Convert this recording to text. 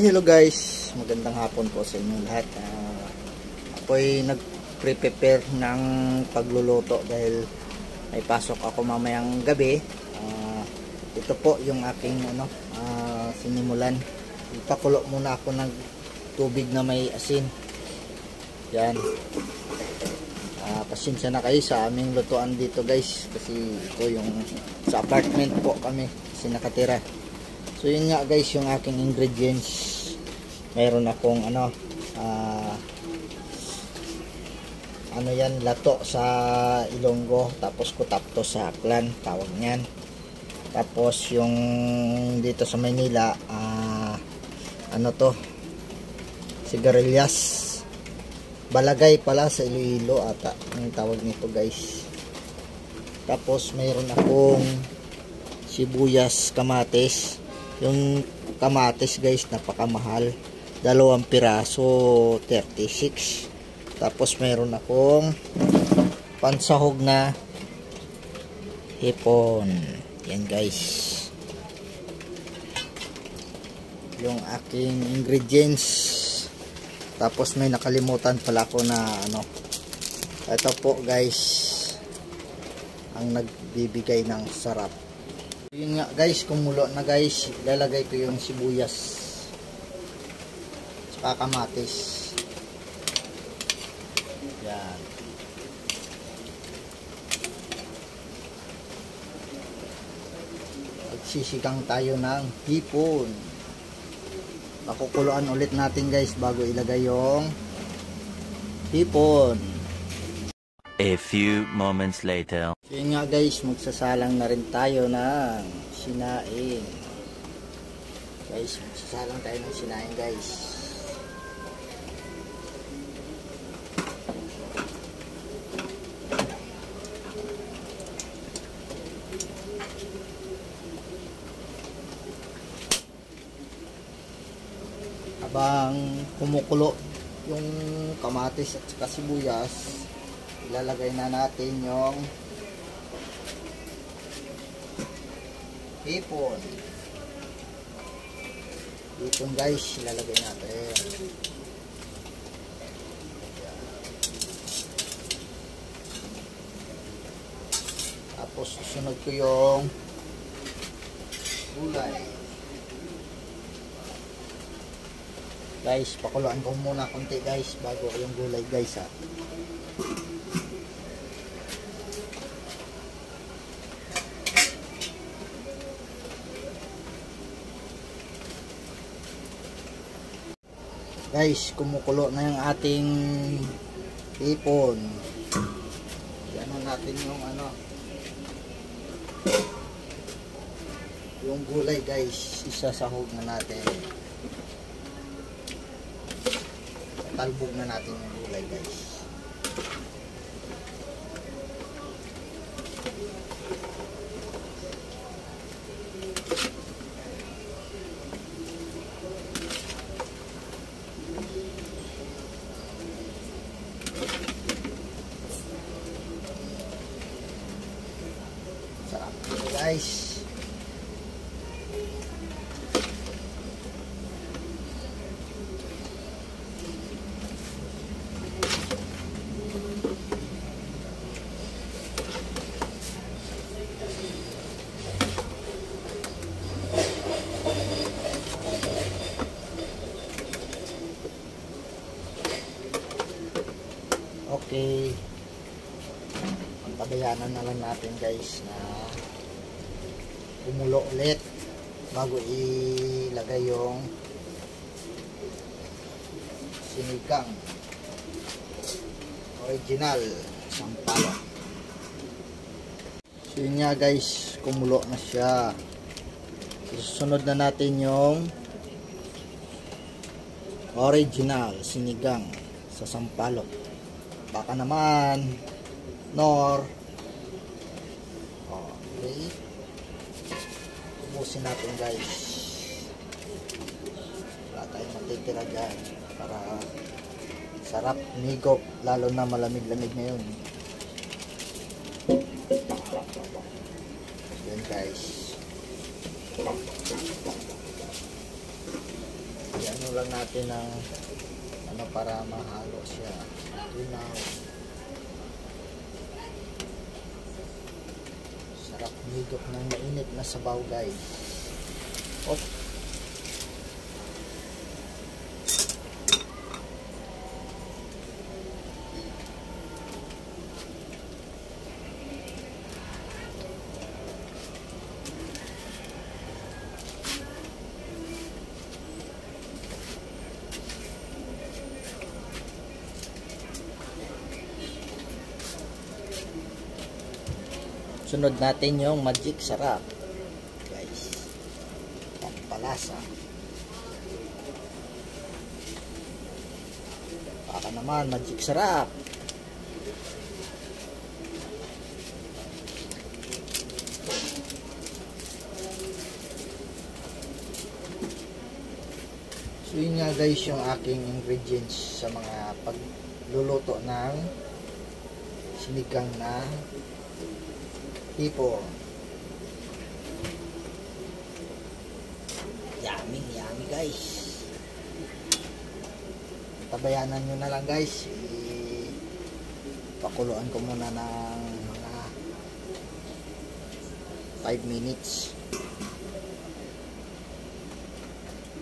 Hello guys, magandang hapon po sa inyo lahat. Ako'y nag-prepare ng pagluluto dahil may pasok ako mamayang gabi. Ito po yung aking sinimulan. Ipakulo muna ako ng tubig na may asin. Yan. Pasensya na kayo sa aming lutuan dito guys, kasi ito yung sa apartment po kami kasi nakatira. So yun nga guys yung aking ingredients. Mayroon akong lato sa Ilonggo, tapos kutapto sa Aklan tawag niyan. Tapos yung dito sa Manila sigarilyas, balagay pala sa Iloilo ata ang tawag nito guys. Tapos mayroon akong sibuyas, kamatis. Yung kamatis guys napakamahal, 2 piraso 36. Tapos mayroon akong pansahog na hipon. Yan guys yung aking ingredients. Tapos may nakalimutan pala ako na ito po guys ang nagbibigay ng sarap. Yun nga guys, kumulo na guys, lalagay ko yung sibuyas saka kamatis. Yan. Magsisigang tayo ng hipon. Pakukuluan ulit natin guys bago ilagay yung hipon. A few moments later. So yun nga guys, magsasalang na rin tayo ng sinaing. Guys, magsasalang tayo ng sinaing guys. Habang kumukulo yung kamatis at saka sibuyas, ilalagay na natin yung hipon. Hipon guys, ilalagay natin. Tapos susunod ko yung gulay. Guys, pakuluan ko muna konti guys bago yung gulay guys ha. Guys, kumukulo na yung ating hipon. Yan natin yung gulay guys, isasahog na natin. Talbog na natin yung gulay guys. Sarap guys. Okay, pabayanan na lang natin guys na kumulo ulit bago ilagay yung sinigang original sampalok. So yun nga guys, kumulo na siya. Susunod na natin yung original sinigang sa sampalok. Baka naman nor. Okay, ubusin natin guys, wala tayong matitira dyan para sarap migop, lalo na malamig-lamig ngayon. Yan guys, yan natin ng ano para mahalo siya. Tunaw. Sarap higop ng mainit na sabaw, guys. Oh. Sunod natin yung magic sarap, guys. Pampalasa. Baka naman magic sarap. So yun nga guys yung aking ingredients sa mga pagluluto ng sinigang na hipon. Yummy, yummy guys. Tabayanan nyo na lang guys. Pakuluan ko muna ng mga 5 minutes.